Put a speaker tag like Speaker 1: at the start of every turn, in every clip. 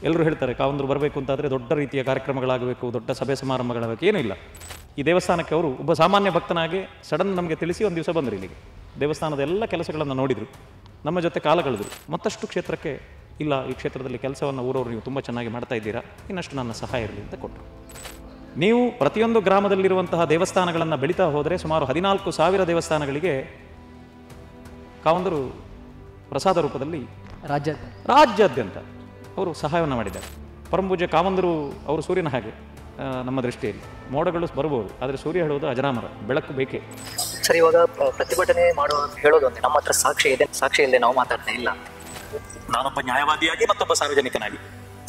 Speaker 1: ಎಲ್ಲರೂ ಹೇಳ್ತಾರೆ ಕಾವಂದರು ಬರಬೇಕು ಅಂತಾದರೆ ದೊಡ್ಡ ರೀತಿಯ ಕಾರ್ಯಕ್ರಮಗಳಾಗಬೇಕು, ದೊಡ್ಡ ಸಭೆ ಸಮಾರಂಭಗಳಾಗಬೇಕು. ಏನೂ ಇಲ್ಲ. ಈ ದೇವಸ್ಥಾನಕ್ಕೆ ಅವರು ಒಬ್ಬ ಸಾಮಾನ್ಯ ಭಕ್ತನಾಗಿ ಸಡನ್ ನಮಗೆ ತಿಳಿಸಿ ಒಂದು ದಿವಸ ಬಂದರು ಇಲ್ಲಿಗೆ. ದೇವಸ್ಥಾನದ ಎಲ್ಲ ಕೆಲಸಗಳನ್ನು ನೋಡಿದರು, ನಮ್ಮ ಜೊತೆ ಕಾಲ ಕಳೆದರು. ಮತ್ತಷ್ಟು ಕ್ಷೇತ್ರಕ್ಕೆ ಇಲ್ಲ, ಈ ಕ್ಷೇತ್ರದಲ್ಲಿ ಕೆಲಸವನ್ನು ಊರವರು ನೀವು ತುಂಬ ಚೆನ್ನಾಗಿ ಮಾಡ್ತಾ ಇದ್ದೀರಾ, ಇನ್ನಷ್ಟು ನನ್ನ ಸಹಾಯ ಇರಲಿ ಅಂತ ಕೊಟ್ಟರು. ನೀವು ಪ್ರತಿಯೊಂದು ಗ್ರಾಮದಲ್ಲಿರುವಂತಹ ದೇವಸ್ಥಾನಗಳನ್ನು ಬೆಳೀತಾ ಹೋದರೆ ಸುಮಾರು 14,000 ದೇವಸ್ಥಾನಗಳಿಗೆ ಕಾವಂದರು ಪ್ರಸಾದ ರೂಪದಲ್ಲಿ ರಾಜ್ಯಾದ್ಯಂತ ಅವರು ಸಹಾಯವನ್ನು ಮಾಡಿದ್ದಾರೆ. ಪರಮಪೂಜ್ಯ ಕಾವಂದರು ಅವರು ಸೂರ್ಯನ ಹಾಗೆ ನಮ್ಮ ದೃಷ್ಟಿಯಲ್ಲಿ. ಮೋಡಗಳು ಬರ್ಬೋದು, ಆದರೆ ಸೂರ್ಯ ಹೇಳೋದು ಅಜರಾಮರ, ಬೆಳಕು ಬೇಕೇ.
Speaker 2: ಸರ್, ಇವಾಗ ಪ್ರತಿಭಟನೆ ಮಾಡೋದು ಹೇಳೋದು ಒಂದೇ, ನಮ್ಮ ಹತ್ರ ಸಾಕ್ಷಿ ಇದೆ, ಸಾಕ್ಷಿ ಇಲ್ಲದೆ ನಾವು ಮಾತಾಡ್ತಾ ಇಲ್ಲ.
Speaker 1: ನಾನೊಬ್ಬ ನ್ಯಾಯವಾದಿಯಾಗಿ ಮತ್ತೊಬ್ಬ ಸಾರ್ವಜನಿಕನಾಗಿ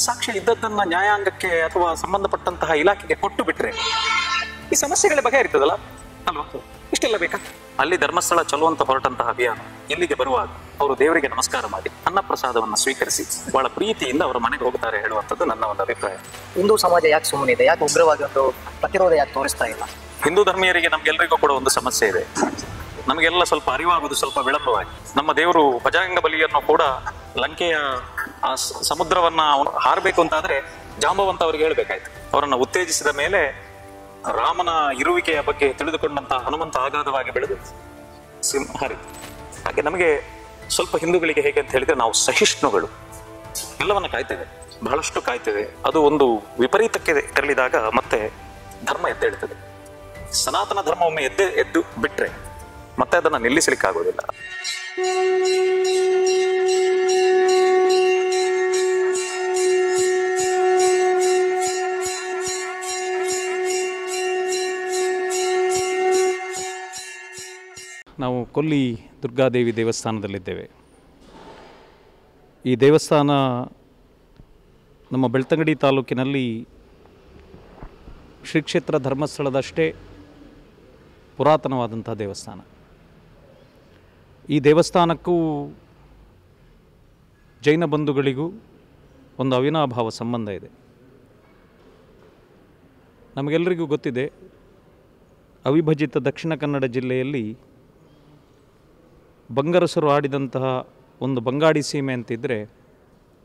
Speaker 1: ಸಾಕ್ಷಿ ಇದ್ದದ್ದನ್ನು ನ್ಯಾಯಾಂಗಕ್ಕೆ ಅಥವಾ ಸಂಬಂಧಪಟ್ಟಂತಹ ಇಲಾಖೆಗೆ ಕೊಟ್ಟು ಬಿಟ್ರೆ ಈ ಸಮಸ್ಯೆಗಳೇ ಬಗೆಹರಿತದಲ್ಲ ಅಲ್ವಾ? ಇಷ್ಟೆಲ್ಲ ಬೇಕಾ? ಅಲ್ಲಿ ಧರ್ಮಸ್ಥಳ ಚಲುವಂತ ಹೊರಟಂತಹ ಅಭಿಯಾನ ಇಲ್ಲಿಗೆ ಬರುವಾಗ ಅವರು ದೇವರಿಗೆ ನಮಸ್ಕಾರ ಮಾಡಿ ಅನ್ನಪ್ರಸಾದವನ್ನು ಸ್ವೀಕರಿಸಿ ಬಹಳ ಪ್ರೀತಿಯಿಂದ ಅವರ ಮನೆಗೆ ಹೋಗ್ತಾರೆ ಹೇಳುವಂಥದ್ದು ನನ್ನ ಒಂದು ಅಭಿಪ್ರಾಯ.
Speaker 2: ಹಿಂದೂ ಸಮಾಜ ಯಾಕೆ ಸುಮ್ಮನಿದೆ? ಯಾಕೆ ಉಗ್ರವಾಗಿ ಒಂದು ಪ್ರತಿರೋಧ ಯಾಕೆ ತೋರಿಸ್ತಾ ಇಲ್ಲ?
Speaker 1: ಹಿಂದೂ ಧರ್ಮೀಯರಿಗೆ ನಮ್ಗೆಲ್ಲರಿಗೂ ಕೂಡ ಒಂದು ಸಮಸ್ಯೆ ಇದೆ. ನಮಗೆಲ್ಲ ಸ್ವಲ್ಪ ಅರಿವಾಗುವುದು ಸ್ವಲ್ಪ ವಿಳಂಬವಾಗಿ. ನಮ್ಮ ದೇವರು ಬಜರಂಗ ಬಲಿಯನ್ನು ಕೂಡ ಲಂಕೆಯ ಆ ಸಮುದ್ರವನ್ನ ಹಾರಬೇಕು ಅಂತಾದ್ರೆ ಜಾಂಬವಂತ ಅವರಿಗೆ ಹೇಳ್ಬೇಕಾಯ್ತು. ಅವರನ್ನು ಉತ್ತೇಜಿಸಿದ ಮೇಲೆ ರಾಮನ ಇರುವಿಕೆಯ ಬಗ್ಗೆ ತಿಳಿದುಕೊಂಡಂತಹ ಹನುಮಂತ ಆಘಾತವಾಗಿ ಬೆಳೆದು ಹಾರಿ. ಹಾಗೆ ನಮಗೆ ಸ್ವಲ್ಪ ಹಿಂದೂಗಳಿಗೆ ಹೇಗೆ ಅಂತ ಹೇಳಿದ್ರೆ ನಾವು ಸಹಿಷ್ಣುಗಳು, ಎಲ್ಲವನ್ನ ಕಾಯ್ತೇವೆ, ಬಹಳಷ್ಟು ಕಾಯ್ತೇವೆ. ಅದು ಒಂದು ವಿಪರೀತಕ್ಕೆ ತೆರಳಿದಾಗ ಮತ್ತೆ ಧರ್ಮ ಎದ್ದೇಳ್ತದೆ. ಸನಾತನ ಧರ್ಮ ಒಮ್ಮೆ ಎದ್ದು ಬಿಟ್ರೆ ಮತ್ತೆ ಅದನ್ನು ನಿಲ್ಲಿಸಲಿಕ್ಕಾಗೋದಿಲ್ಲ. ನಾವು ಕೊಲ್ಲಿ ದುರ್ಗಾದೇವಿ ದೇವಸ್ಥಾನದಲ್ಲಿದ್ದೇವೆ. ಈ ದೇವಸ್ಥಾನ ನಮ್ಮ ಬೆಳ್ತಂಗಡಿ ತಾಲೂಕಿನಲ್ಲಿ ಶ್ರೀ ಕ್ಷೇತ್ರ ಧರ್ಮಸ್ಥಳದಷ್ಟೇ ಪುರಾತನವಾದಂಥ ದೇವಸ್ಥಾನ. ಈ ದೇವಸ್ಥಾನಕ್ಕೂ ಜೈನ ಬಂಧುಗಳಿಗೂ ಒಂದು ಅವಿನಾಭಾವ ಸಂಬಂಧ ಇದೆ. ನಮಗೆಲ್ಲರಿಗೂ ಗೊತ್ತಿದೆ, ಅವಿಭಜಿತ ದಕ್ಷಿಣ ಕನ್ನಡ ಜಿಲ್ಲೆಯಲ್ಲಿ ಬಂಗರಸರು ಆಡಿದಂತಹ ಒಂದು ಬಂಗಾಡಿ ಸೀಮೆ ಅಂತಿದ್ದರೆ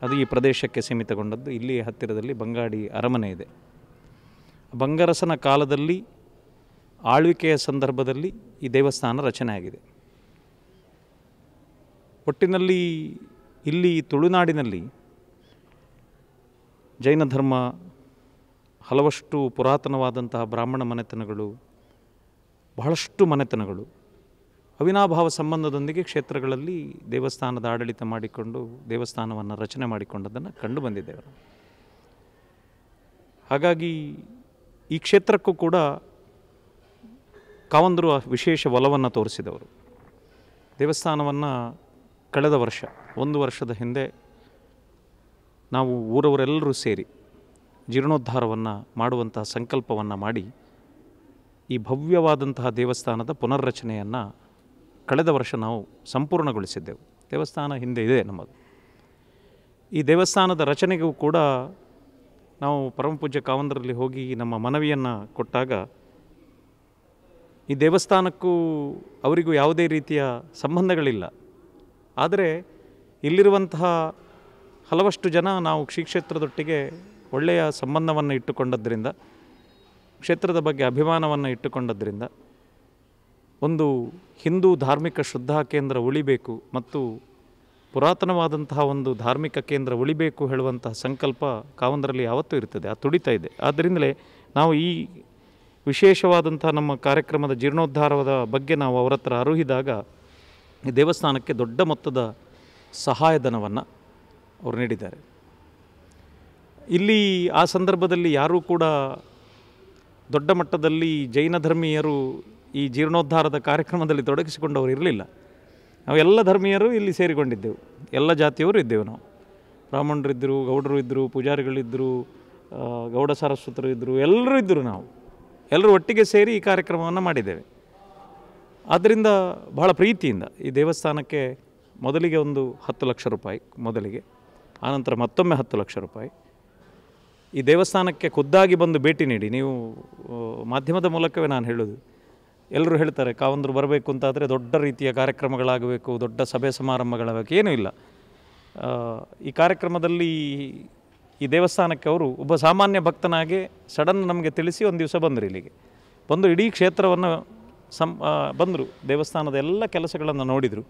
Speaker 1: ಅದು ಈ ಪ್ರದೇಶಕ್ಕೆ ಸೀಮಿತಗೊಂಡದ್ದು. ಇಲ್ಲಿ ಹತ್ತಿರದಲ್ಲಿ ಬಂಗಾಡಿ ಅರಮನೆ ಇದೆ. ಬಂಗರಸನ ಕಾಲದಲ್ಲಿ ಆಳ್ವಿಕೆಯ ಸಂದರ್ಭದಲ್ಲಿ ಈ ದೇವಸ್ಥಾನ ರಚನೆ ಆಗಿದೆ. ಒಟ್ಟಿನಲ್ಲಿ ಇಲ್ಲಿ ತುಳುನಾಡಿನಲ್ಲಿ ಜೈನ ಧರ್ಮ, ಹಲವಷ್ಟು ಪುರಾತನವಾದಂತಹ ಬ್ರಾಹ್ಮಣ ಮನೆತನಗಳು, ಬಹಳಷ್ಟು ಮನೆತನಗಳು ಅವಿನಾಭಾವ ಸಂಬಂಧದೊಂದಿಗೆ ಕ್ಷೇತ್ರಗಳಲ್ಲಿ ದೇವಸ್ಥಾನದ ಆಡಳಿತ ಮಾಡಿಕೊಂಡು ದೇವಸ್ಥಾನವನ್ನು ರಚನೆ ಮಾಡಿಕೊಂಡದನ್ನು ಕಂಡು ಬಂದಿದ್ದೇವೆ. ಹಾಗಾಗಿ ಈ ಕ್ಷೇತ್ರಕ್ಕೂ ಕೂಡ ಕಾವಂದರು ವಿಶೇಷ ಒಲವನ್ನು ತೋರಿಸಿದವರು. ದೇವಸ್ಥಾನವನ್ನು ಕಳೆದ ವರ್ಷ, 1 ವರ್ಷದ ಹಿಂದೆ ನಾವು ಊರವರೆಲ್ಲರೂ ಸೇರಿ ಜೀರ್ಣೋದ್ಧಾರವನ್ನು ಮಾಡುವಂತಹ ಸಂಕಲ್ಪವನ್ನು ಮಾಡಿ ಈ ಭವ್ಯವಾದಂತಹ ದೇವಸ್ಥಾನದ ಪುನರ್ರಚನೆಯನ್ನು ಕಳೆದ ವರ್ಷ ನಾವು ಸಂಪೂರ್ಣಗೊಳಿಸಿದ್ದೆವು. ದೇವಸ್ಥಾನ ಹಿಂದೆ ಇದೆ ನಮ್ಮದು. ಈ ದೇವಸ್ಥಾನದ ರಚನೆಗೂ ಕೂಡ ನಾವು ಪರಮಪೂಜ್ಯ ಕಾವಂದರಲ್ಲಿ ಹೋಗಿ ನಮ್ಮ ಮನವಿಯನ್ನು ಕೊಟ್ಟಾಗ ಈ ದೇವಸ್ಥಾನಕ್ಕೂ ಅವರಿಗೂ ಯಾವುದೇ ರೀತಿಯ ಸಂಬಂಧಗಳಿಲ್ಲ. ಆದರೆ ಇಲ್ಲಿರುವಂತಹ ಹಲವಷ್ಟು ಜನ ನಾವು ಶ್ರೀ ಕ್ಷೇತ್ರದೊಟ್ಟಿಗೆ ಒಳ್ಳೆಯ ಸಂಬಂಧವನ್ನು ಇಟ್ಟುಕೊಂಡದ್ದರಿಂದ, ಕ್ಷೇತ್ರದ ಬಗ್ಗೆ ಅಭಿಮಾನವನ್ನು ಇಟ್ಟುಕೊಂಡದ್ದರಿಂದ ಒಂದು ಹಿಂದೂ ಧಾರ್ಮಿಕ ಶ್ರದ್ಧಾ ಕೇಂದ್ರ ಉಳಿಬೇಕು ಮತ್ತು ಪುರಾತನವಾದಂತಹ ಒಂದು ಧಾರ್ಮಿಕ ಕೇಂದ್ರ ಉಳಿಬೇಕು ಹೇಳುವಂತಹ ಸಂಕಲ್ಪ ಕಾವಂದರಲ್ಲಿ ಯಾವತ್ತೂ ಇರ್ತದೆ, ಅದು ತುಡಿತಾ ಇದೆ. ಆದ್ದರಿಂದಲೇ ನಾವು ಈ ವಿಶೇಷವಾದಂಥ ನಮ್ಮ ಕಾರ್ಯಕ್ರಮದ ಜೀರ್ಣೋದ್ಧಾರದ ಬಗ್ಗೆ ನಾವು ಅವರ ಹತ್ರ ಅರುಹಿದಾಗ ಈ ದೇವಸ್ಥಾನಕ್ಕೆ ದೊಡ್ಡ ಮೊತ್ತದ ಸಹಾಯಧನವನ್ನು ಅವರು ನೀಡಿದ್ದಾರೆ. ಇಲ್ಲಿ ಆ ಸಂದರ್ಭದಲ್ಲಿ ಯಾರೂ ಕೂಡ ದೊಡ್ಡ ಮಟ್ಟದಲ್ಲಿ ಜೈನ ಧರ್ಮೀಯರು ಈ ಜೀರ್ಣೋದ್ಧಾರದ ಕಾರ್ಯಕ್ರಮದಲ್ಲಿ ತೊಡಗಿಸಿಕೊಂಡವರು ಇರಲಿಲ್ಲ. ನಾವು ಎಲ್ಲ ಧರ್ಮೀಯರು ಇಲ್ಲಿ ಸೇರಿಕೊಂಡಿದ್ದೆವು, ಎಲ್ಲ ಜಾತಿಯವರು ಇದ್ದೆವು. ನಾವು ಬ್ರಾಹ್ಮಣರಿದ್ದರು, ಗೌಡರು ಇದ್ದರು, ಪೂಜಾರಿಗಳಿದ್ದರು, ಗೌಡ ಸಾರಸ್ವತರು ಇದ್ದರು, ಎಲ್ಲರೂ ಇದ್ದರು. ನಾವು ಎಲ್ಲರೂ ಒಟ್ಟಿಗೆ ಸೇರಿ ಈ ಕಾರ್ಯಕ್ರಮವನ್ನು ಮಾಡಿದ್ದೇವೆ. ಆದ್ದರಿಂದ ಬಹಳ ಪ್ರೀತಿಯಿಂದ ಈ ದೇವಸ್ಥಾನಕ್ಕೆ ಮೊದಲಿಗೆ ಒಂದು 10 ಲಕ್ಷ ರೂಪಾಯಿ ಮೊದಲಿಗೆ, ಆನಂತರ ಮತ್ತೊಮ್ಮೆ 10 ಲಕ್ಷ ರೂಪಾಯಿ ಈ ದೇವಸ್ಥಾನಕ್ಕೆ ಖುದ್ದಾಗಿ ಬಂದು ಭೇಟಿ ನೀಡಿ. ನೀವು ಮಾಧ್ಯಮದ ಮೂಲಕವೇ ನಾನು ಹೇಳೋದು, ಎಲ್ಲರೂ ಹೇಳ್ತಾರೆ ಕಾವಂದರು ಬರಬೇಕು ಅಂತಾದರೆ ದೊಡ್ಡ ರೀತಿಯ ಕಾರ್ಯಕ್ರಮಗಳಾಗಬೇಕು, ದೊಡ್ಡ ಸಭೆ ಸಮಾರಂಭಗಳಾಗಬೇಕು. ಏನೂ ಇಲ್ಲ. ಈ ಕಾರ್ಯಕ್ರಮದಲ್ಲಿ ಈ ದೇವಸ್ಥಾನಕ್ಕೆ ಅವರು ಒಬ್ಬ ಸಾಮಾನ್ಯ ಭಕ್ತನಾಗಿ ಸಡನ್ ನಮಗೆ ತಿಳಿಸಿ ಒಂದು ದಿವಸ ಬಂದರು ಇಲ್ಲಿಗೆ. ಬಂದು ಇಡೀ ಕ್ಷೇತ್ರವನ್ನು ಬಂದರು, ದೇವಸ್ಥಾನದ ಎಲ್ಲ ಕೆಲಸಗಳನ್ನು ನೋಡಿದರು,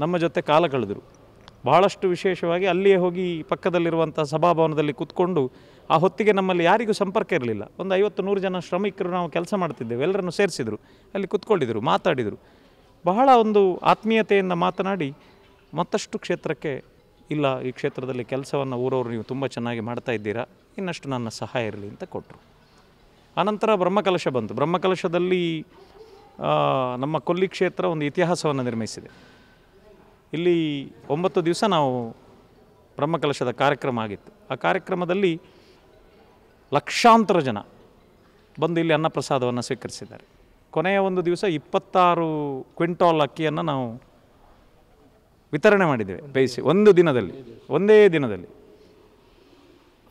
Speaker 1: ನಮ್ಮ ಜೊತೆ ಕಾಲ ಕಳೆದರು. ಬಹಳಷ್ಟು ವಿಶೇಷವಾಗಿ ಅಲ್ಲಿಯೇ ಹೋಗಿ ಪಕ್ಕದಲ್ಲಿರುವಂಥ ಸಭಾಭವನದಲ್ಲಿ ಕೂತ್ಕೊಂಡು, ಆ ಹೊತ್ತಿಗೆ ನಮ್ಮಲ್ಲಿ ಯಾರಿಗೂ ಸಂಪರ್ಕ ಇರಲಿಲ್ಲ. ಒಂದು 50-100 ಜನ ಶ್ರಮಿಕರು ನಾವು ಕೆಲಸ ಮಾಡ್ತಿದ್ದೇವೆ, ಎಲ್ಲರನ್ನು ಸೇರಿಸಿದರು, ಅಲ್ಲಿ ಕೂತ್ಕೊಂಡಿದ್ದರು, ಮಾತಾಡಿದರು. ಬಹಳ ಒಂದು ಆತ್ಮೀಯತೆಯಿಂದ ಮಾತನಾಡಿ ಮತ್ತಷ್ಟು ಕ್ಷೇತ್ರಕ್ಕೆ, ಇಲ್ಲ ಈ ಕ್ಷೇತ್ರದಲ್ಲಿ ಕೆಲಸವನ್ನು ಊರವರು ನೀವು ತುಂಬ ಚೆನ್ನಾಗಿ ಮಾಡ್ತಾ ಇದ್ದೀರಾ, ಇನ್ನಷ್ಟು ನನ್ನ ಸಹಾಯ ಇರಲಿ ಅಂತ ಕೊಟ್ಟರು. ಆನಂತರ ಬ್ರಹ್ಮಕಲಶ ಬಂತು. ಬ್ರಹ್ಮಕಲಶದಲ್ಲಿ ನಮ್ಮ ಕೊಲ್ಲಿ ಕ್ಷೇತ್ರ ಒಂದು ಇತಿಹಾಸವನ್ನು ನಿರ್ಮಿಸಿದೆ. ಇಲ್ಲಿ 9 ದಿವಸ ನಾವು ಬ್ರಹ್ಮಕಲಶದ ಕಾರ್ಯಕ್ರಮ ಆಗಿತ್ತು. ಆ ಕಾರ್ಯಕ್ರಮದಲ್ಲಿ ಲಕ್ಷಾಂತರ ಜನ ಬಂದು ಇಲ್ಲಿ ಅನ್ನಪ್ರಸಾದವನ್ನು ಸ್ವೀಕರಿಸಿದ್ದಾರೆ. ಕೊನೆಯ ಒಂದು ದಿವಸ 26 ಕ್ವಿಂಟಾಲ್ ಅಕ್ಕಿಯನ್ನು ನಾವು ವಿತರಣೆ ಮಾಡಿದ್ದೇವೆ, ಬೇಯಿಸಿ ಒಂದೇ ದಿನದಲ್ಲಿ.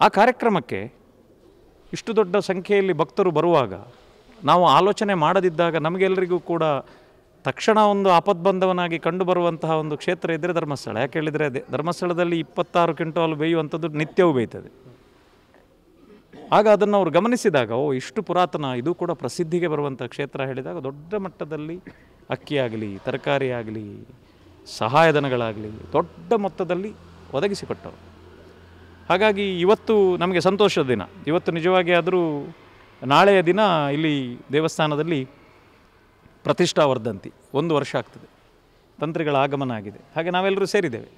Speaker 1: ಆ ಕಾರ್ಯಕ್ರಮಕ್ಕೆ ಇಷ್ಟು ದೊಡ್ಡ ಸಂಖ್ಯೆಯಲ್ಲಿ ಭಕ್ತರು ಬರುವಾಗ, ನಾವು ಆಲೋಚನೆ ಮಾಡದಿದ್ದಾಗ, ನಮಗೆಲ್ಲರಿಗೂ ಕೂಡ ತಕ್ಷಣ ಒಂದು ಆಪದ್ಬಂಧವನಾಗಿ ಕಂಡುಬರುವಂತಹ ಒಂದು ಕ್ಷೇತ್ರ ಇದ್ದರೆ ಧರ್ಮಸ್ಥಳ. ಯಾಕೆ ಹೇಳಿದರೆ, ಧರ್ಮಸ್ಥಳದಲ್ಲಿ 26 ಕ್ವಿಂಟಾಲ್ ಬೇಯುವಂಥದ್ದು ನಿತ್ಯವೂ ಬೇಯ್ತದೆ. ಆಗ ಅದನ್ನು ಅವರು ಗಮನಿಸಿದಾಗ, ಇಷ್ಟು ಪುರಾತನ, ಇದು ಕೂಡ ಪ್ರಸಿದ್ಧಿಗೆ ಬರುವಂಥ ಕ್ಷೇತ್ರ ಹೇಳಿದಾಗ, ದೊಡ್ಡ ಮಟ್ಟದಲ್ಲಿ ಅಕ್ಕಿಯಾಗಲಿ, ತರಕಾರಿ ಆಗಲಿ, ಸಹಾಯಧನಗಳಾಗಲಿ ದೊಡ್ಡ ಮೊತ್ತದಲ್ಲಿ ಒದಗಿಸಿಕೊಟ್ಟರು. ಹಾಗಾಗಿ ಇವತ್ತು ನಮಗೆ ಸಂತೋಷದ ದಿನ. ಇವತ್ತು ನಿಜವಾಗಿ ಆದರೂ ನಾಳೆಯ ದಿನ ಇಲ್ಲಿ ದೇವಸ್ಥಾನದಲ್ಲಿ ಪ್ರತಿಷ್ಠಾ ವರ್ಧಂತಿ 1 ವರ್ಷ ಆಗ್ತದೆ, ತಂತ್ರಿಗಳ ಆಗಮನ ಆಗಿದೆ. ಹಾಗೆ ನಾವೆಲ್ಲರೂ ಸೇರಿದ್ದೇವೆ.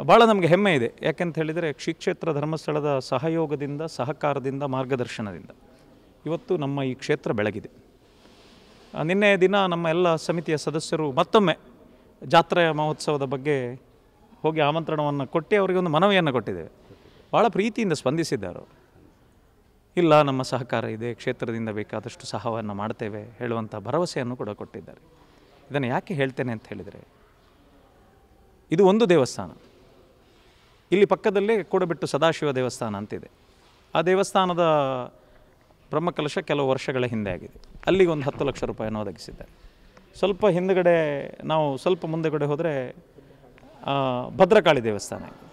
Speaker 1: ಭಾಳ ನಮಗೆ ಹೆಮ್ಮೆ ಇದೆ. ಯಾಕೆಂತ ಹೇಳಿದರೆ, ಶ್ರೀ ಕ್ಷೇತ್ರ ಧರ್ಮಸ್ಥಳದ ಸಹಯೋಗದಿಂದ, ಸಹಕಾರದಿಂದ, ಮಾರ್ಗದರ್ಶನದಿಂದ ಇವತ್ತು ನಮ್ಮ ಈ ಕ್ಷೇತ್ರ ಬೆಳಗಿದೆ. ನಿನ್ನೆಯ ದಿನ ನಮ್ಮ ಎಲ್ಲ ಸಮಿತಿಯ ಸದಸ್ಯರು ಮತ್ತೊಮ್ಮೆ ಜಾತ್ರೆಯ ಮಹೋತ್ಸವದ ಬಗ್ಗೆ ಹೋಗಿ ಆಮಂತ್ರಣವನ್ನು ಕೊಟ್ಟು ಅವರಿಗೆ ಒಂದು ಮನವಿಯನ್ನು ಕೊಟ್ಟಿದ್ದೇವೆ. ಭಾಳ ಪ್ರೀತಿಯಿಂದ ಸ್ಪಂದಿಸಿದ್ದಾರೆ. ಇಲ್ಲ, ನಮ್ಮ ಸಹಕಾರ ಇದೆ, ಕ್ಷೇತ್ರದಿಂದ ಬೇಕಾದಷ್ಟು ಸಹಾಯವನ್ನು ಮಾಡ್ತೇವೆ ಹೇಳುವಂಥ ಭರವಸೆಯನ್ನು ಕೂಡ ಕೊಟ್ಟಿದ್ದಾರೆ. ಇದನ್ನು ಯಾಕೆ ಹೇಳ್ತೇನೆ ಅಂತ ಹೇಳಿದರೆ, ಇದು ಒಂದು ದೇವಸ್ಥಾನ. ಇಲ್ಲಿ ಪಕ್ಕದಲ್ಲೇ ಕೂಡಬಿಟ್ಟು ಸದಾಶಿವ ದೇವಸ್ಥಾನ ಅಂತಿದೆ. ಆ ದೇವಸ್ಥಾನದ ಬ್ರಹ್ಮಕಲಶ ಕೆಲವು ವರ್ಷಗಳ ಹಿಂದೆ ಆಗಿದೆ. ಅಲ್ಲಿಗೆ ಒಂದು 10 ಲಕ್ಷ ರೂಪಾಯಿಯನ್ನು ಒದಗಿಸಿದ್ದಾರೆ. ಸ್ವಲ್ಪ ಹಿಂದುಗಡೆ, ನಾವು ಸ್ವಲ್ಪ ಮುಂದೆಗಡೆ ಹೋದರೆ ಭದ್ರಕಾಳಿ ದೇವಸ್ಥಾನ ಇದೆ.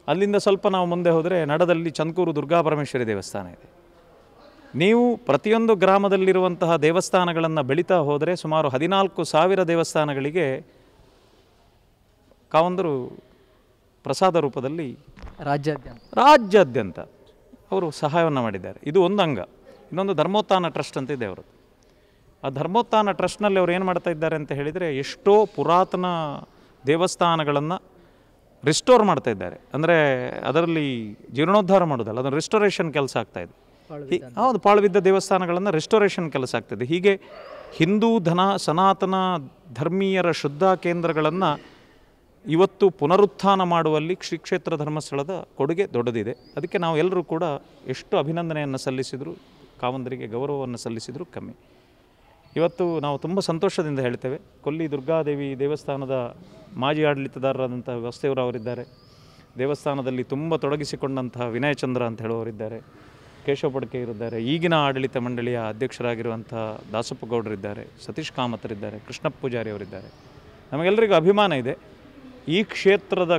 Speaker 1: ಅಲ್ಲಿಂದ ಸ್ವಲ್ಪ ನಾವು ಮುಂದೆ ಹೋದರೆ ನಡದಲ್ಲಿ ಚಂದ್ಕೂರು ದುರ್ಗಾಪರಮೇಶ್ವರಿ ದೇವಸ್ಥಾನ ಇದೆ. ನೀವು ಪ್ರತಿಯೊಂದು ಗ್ರಾಮದಲ್ಲಿರುವಂತಹ ದೇವಸ್ಥಾನಗಳನ್ನು ಬೆಳೀತಾ ಹೋದರೆ ಸುಮಾರು 14,000 ದೇವಸ್ಥಾನಗಳಿಗೆ ಕಾವಂದರು ಪ್ರಸಾದ ರೂಪದಲ್ಲಿ ರಾಜ್ಯಾದ್ಯಂತ ಅವರು ಸಹಾಯವನ್ನು ಮಾಡಿದ್ದಾರೆ. ಇದು ಒಂದು ಅಂಗ. ಇನ್ನೊಂದು ಧರ್ಮೋತ್ಥಾನ ಟ್ರಸ್ಟ್ ಅಂತ ಇದೆ ಅವರದ್ದು. ಆ ಧರ್ಮೋತ್ಥಾನ ಟ್ರಸ್ಟ್ನಲ್ಲಿ ಅವರು ಏನು ಮಾಡ್ತಾ ಇದ್ದಾರೆ ಅಂತ ಹೇಳಿದರೆ, ಎಷ್ಟೋ ಪುರಾತನ ದೇವಸ್ಥಾನಗಳನ್ನು ರಿಸ್ಟೋರ್ ಮಾಡ್ತಾ ಇದ್ದಾರೆ. ಅಂದರೆ ಅದರಲ್ಲಿ ಜೀರ್ಣೋದ್ಧಾರ ಮಾಡೋದಲ್ಲ, ಅದನ್ನು ರಿಸ್ಟೋರೇಷನ್ ಕೆಲಸ ಆಗ್ತಾಯಿದೆ. ಹೌದು, ಪಾಳುಬಿದ್ದ ದೇವಸ್ಥಾನಗಳನ್ನು ರಿಸ್ಟೋರೇಷನ್ ಕೆಲಸ ಆಗ್ತದೆ. ಹೀಗೆ ಹಿಂದೂ ಸನಾತನ ಧರ್ಮೀಯರ ಶುದ್ಧ ಕೇಂದ್ರಗಳನ್ನು ಇವತ್ತು ಪುನರುತ್ಥಾನ ಮಾಡುವಲ್ಲಿ ಶ್ರೀ ಕ್ಷೇತ್ರ ಧರ್ಮಸ್ಥಳದ ಕೊಡುಗೆ ದೊಡ್ಡದಿದೆ. ಅದಕ್ಕೆ ನಾವು ಎಲ್ಲರೂ ಕೂಡ ಎಷ್ಟು ಅಭಿನಂದನೆಯನ್ನು ಸಲ್ಲಿಸಿದರೂ, ಕಾವಂದರಿಗೆ ಗೌರವವನ್ನು ಸಲ್ಲಿಸಿದರೂ ಕಮ್ಮಿ. ಇವತ್ತು ನಾವು ತುಂಬ ಸಂತೋಷದಿಂದ ಹೇಳ್ತೇವೆ. ಕೊಲ್ಲಿ ದುರ್ಗಾದೇವಿ ದೇವಸ್ಥಾನದ ಮಾಜಿ ಆಡಳಿತದಾರರಾದಂಥ ವ್ಯವಸ್ಥೆಯವರವರಿದ್ದಾರೆ. ದೇವಸ್ಥಾನದಲ್ಲಿ ತುಂಬ ತೊಡಗಿಸಿಕೊಂಡಂತಹ ವಿನಯಚಂದ್ರ ಅಂತ ಹೇಳುವವರಿದ್ದಾರೆ. ಕೇಶವ ಪಡ್ಕೆಯವರಿದ್ದಾರೆ. ಈಗಿನ ಆಡಳಿತ ಮಂಡಳಿಯ ಅಧ್ಯಕ್ಷರಾಗಿರುವಂಥ ದಾಸಪ್ಪ ಗೌಡರಿದ್ದಾರೆ. ಸತೀಶ್ ಕಾಮತರಿದ್ದಾರೆ. ಕೃಷ್ಣಪ್ಪ ಪೂಜಾರಿ ಅವರಿದ್ದಾರೆ. ನಮಗೆಲ್ಲರಿಗೂ ಅಭಿಮಾನ ಇದೆ. ಈ ಕ್ಷೇತ್ರದ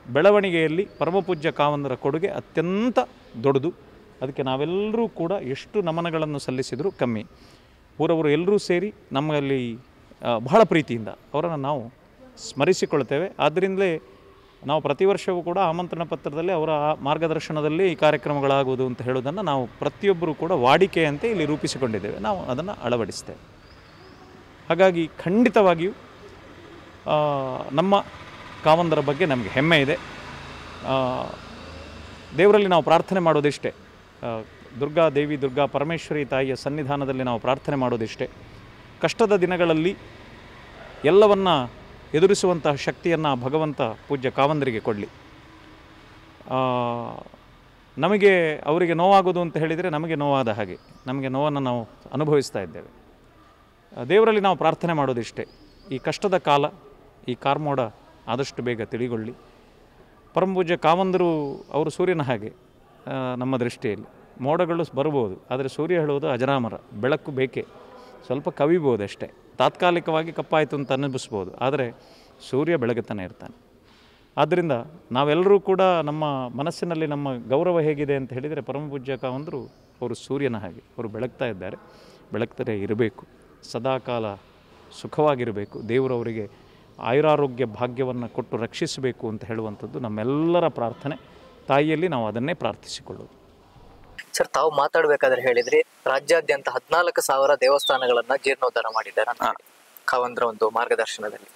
Speaker 1: ಬೆಳವಣಿಗೆಯಲ್ಲಿ ಪರಮಪೂಜ್ಯ ಕಾವಂದರ ಕೊಡುಗೆ ಅತ್ಯಂತ ದೊಡ್ಡದು. ಅದಕ್ಕೆ ನಾವೆಲ್ಲರೂ ಕೂಡ ಎಷ್ಟು ನಮನಗಳನ್ನು ಸಲ್ಲಿಸಿದರೂ ಕಮ್ಮಿ. ಊರವರು ಎಲ್ಲರೂ ಸೇರಿ ನಮ್ಮಲ್ಲಿ ಬಹಳ ಪ್ರೀತಿಯಿಂದ ಅವರನ್ನು ನಾವು ಸ್ಮರಿಸಿಕೊಳ್ತೇವೆ. ಆದ್ದರಿಂದಲೇ ನಾವು ಪ್ರತಿ ವರ್ಷವೂ ಕೂಡ ಆಮಂತ್ರಣ ಪತ್ರದಲ್ಲಿ ಅವರ ಮಾರ್ಗದರ್ಶನದಲ್ಲಿ ಈ ಕಾರ್ಯಕ್ರಮಗಳಾಗುವುದು ಅಂತ ಹೇಳೋದನ್ನು ನಾವು ಪ್ರತಿಯೊಬ್ಬರೂ ಕೂಡ ವಾಡಿಕೆಯಂತೆ ಇಲ್ಲಿ ರೂಪಿಸಿಕೊಂಡಿದ್ದೇವೆ. ನಾವು ಅದನ್ನು ಅಳವಡಿಸ್ತೇವೆ. ಹಾಗಾಗಿ ಖಂಡಿತವಾಗಿಯೂ ನಮ್ಮ ಕಾವಂದರ ಬಗ್ಗೆ ನಮಗೆ ಹೆಮ್ಮೆ ಇದೆ. ದೇವರಲ್ಲಿ ನಾವು ಪ್ರಾರ್ಥನೆ ಮಾಡೋದಿಷ್ಟೇ, ದುರ್ಗಾದೇವಿ, ದುರ್ಗಾ ಪರಮೇಶ್ವರಿ ತಾಯಿಯ ಸನ್ನಿಧಾನದಲ್ಲಿ ನಾವು ಪ್ರಾರ್ಥನೆ ಮಾಡೋದಿಷ್ಟೇ, ಕಷ್ಟದ ದಿನಗಳಲ್ಲಿ ಎಲ್ಲವನ್ನ ಎದುರಿಸುವಂತಹ ಶಕ್ತಿಯನ್ನು ಭಗವಂತ ಪೂಜ್ಯ ಕಾವಂದರಿಗೆ ಕೊಡಲಿ. ನಮಗೆ ಅವರಿಗೆ ನೋವಾಗೋದು ಅಂತ ಹೇಳಿದರೆ ನಮಗೆ ನೋವಾದ ಹಾಗೆ, ನಮಗೆ ನೋವನ್ನು ನಾವು ಅನುಭವಿಸ್ತಾ ಇದ್ದೇವೆ. ದೇವರಲ್ಲಿ ನಾವು ಪ್ರಾರ್ಥನೆ ಮಾಡೋದಿಷ್ಟೇ, ಈ ಕಷ್ಟದ ಕಾಲ, ಈ ಕಾರ್ಮೋಡ ಆದಷ್ಟು ಬೇಗ ತಿಳಿಗೊಳ್ಳಿ. ಪರಮಪೂಜ್ಯ ಕಾವಂದರು ಅವರು ಸೂರ್ಯನ ಹಾಗೆ ನಮ್ಮ ದೃಷ್ಟಿಯಲ್ಲಿ. ಮೋಡಗಳು ಬರ್ಬೋದು, ಆದರೆ ಸೂರ್ಯ ಹೇಳುವುದು ಅಜರಾಮರ, ಬೆಳಕು ಬೇಕೇ, ಸ್ವಲ್ಪ ಕವಿಬೋದು ಅಷ್ಟೇ. ತಾತ್ಕಾಲಿಕವಾಗಿ ಕಪ್ಪಾಯಿತು ಅಂತ ಅನ್ನಿಸ್ಬೋದು, ಆದರೆ ಸೂರ್ಯ ಬೆಳಗುತ್ತಾನೆ ಇರ್ತಾನೆ. ಆದ್ದರಿಂದ ನಾವೆಲ್ಲರೂ ಕೂಡ ನಮ್ಮ ಮನಸ್ಸಿನಲ್ಲಿ ನಮ್ಮ ಗೌರವ ಹೇಗಿದೆ ಅಂತ ಹೇಳಿದರೆ ಪರಮಪೂಜ್ಯ ಕಾವಂದರು ಅವರು ಸೂರ್ಯನ ಹಾಗೆ ಅವರು ಬೆಳಗ್ತಾ ಇದ್ದಾರೆ, ಬೆಳಗ್ತಲೇ ಇರಬೇಕು, ಸದಾಕಾಲ ಸುಖವಾಗಿರಬೇಕು, ದೇವರು ಅವರಿಗೆ ಆಯುರಾರೋಗ್ಯ ಭಾಗ್ಯವನ್ನು ಕೊಟ್ಟು ರಕ್ಷಿಸಬೇಕು ಅಂತ ಹೇಳುವಂಥದ್ದು ನಮ್ಮೆಲ್ಲರ ಪ್ರಾರ್ಥನೆ. ತಾಯಿಯಲ್ಲಿ ನಾವು ಅದನ್ನೇ ಪ್ರಾರ್ಥಿಸಿಕೊಳ್ಳೋದು.
Speaker 2: ಸರ್, ತಾವು ಮಾತಾಡಬೇಕಾದ್ರೆ ಹೇಳಿದ್ರಿ ರಾಜ್ಯಾದ್ಯಂತ 14,000 ದೇವಸ್ಥಾನಗಳನ್ನ ಜೀರ್ಣೋದ್ಧಾರ ಮಾಡಿದ್ದಾರೆ ಅಂತ ಕಾವಂದ್ರ ಒಂದು ಮಾರ್ಗದರ್ಶನದಲ್ಲಿ.